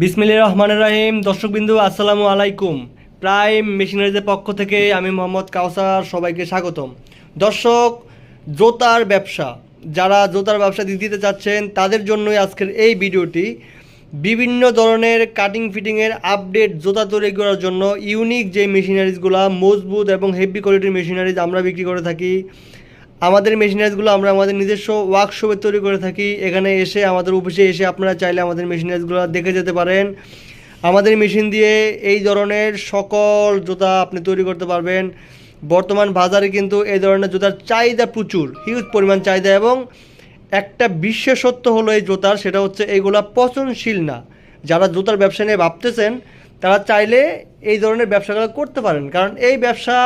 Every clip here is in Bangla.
বিসমিল্লাহির রহমানির রহিম। দর্শকবিন্দু আসসালামু আলাইকুম। প্রাইম মেশিনারিজের পক্ষ থেকে আমি মোহাম্মদ কাউসার সবাইকে স্বাগতম। দর্শক, জুতার ব্যবসা, যারা জুতার ব্যবসা দিতে চাচ্ছেন তাদের জন্যই আজকের এই ভিডিওটি। বিভিন্ন ধরনের কাটিং ফিটিংয়ের আপডেট জুতা তৈরি করার জন্য ইউনিক যে মেশিনারিজগুলো মজবুত এবং হেভি কোয়ালিটির মেশিনারিজ আমরা বিক্রি করে থাকি। আমাদের মেশিনারিজগুলো আমরা আমাদের নিজস্ব ওয়ার্কশপে তৈরি করে থাকি। এখানে এসে আমাদের অফিসে এসে আপনারা চাইলে আমাদের মেশিনারিজগুলো দেখে যেতে পারেন। আমাদের মেশিন দিয়ে এই ধরনের সকল জুতা আপনি তৈরি করতে পারবেন। বর্তমান বাজারে কিন্তু এই ধরনের জুতার চাহিদা প্রচুর, হিউজ পরিমাণ চাহিদা। এবং একটা বিশেষত্ব হলো এই জুতার, সেটা হচ্ছে এইগুলা পচনশীল না। যারা জুতার ব্যবসা নিয়ে ভাবতেছেন তারা চাইলে এই ধরনের ব্যবসাগুলো করতে পারেন, কারণ এই ব্যবসা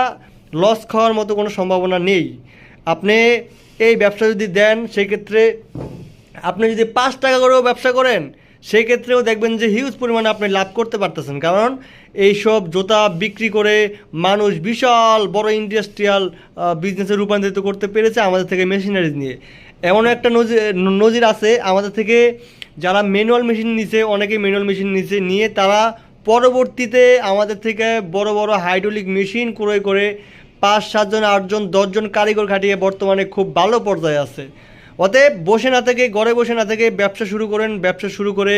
লস খাওয়ার মতো কোনো সম্ভাবনা নেই। আপনি এই ব্যবসা যদি দেন, সেক্ষেত্রে আপনি যদি 5 টাকা করেও ব্যবসা করেন, সেক্ষেত্রেও দেখবেন যে হিউজ পরিমাণে আপনি লাভ করতে পারতেছেন। কারণ এইসব জুতা বিক্রি করে মানুষ বিশাল বড় ইন্ডাস্ট্রিয়াল বিজনেসে রূপান্তরিত করতে পেরেছে আমাদের থেকে মেশিনারিজ নিয়ে। এমন একটা নজির আছে আমাদের থেকে, যারা ম্যানুয়াল মেশিন নিছে, অনেকেই ম্যানুয়াল মেশিন নিয়ে তারা পরবর্তীতে আমাদের থেকে বড় বড় হাইড্রোলিক মেশিন ক্রয় করে 5-7 জন 8 জন 10 জন কারিগর খাটিয়ে বর্তমানে খুব ভালো পর্যায়ে আছে। অতএব বসে না থেকে, ঘরে বসে না থেকে ব্যবসা শুরু করেন। ব্যবসা শুরু করে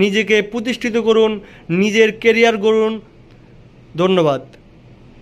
নিজেকে প্রতিষ্ঠিত করুন, নিজের কেরিয়ার গড়ুন। ধন্যবাদ।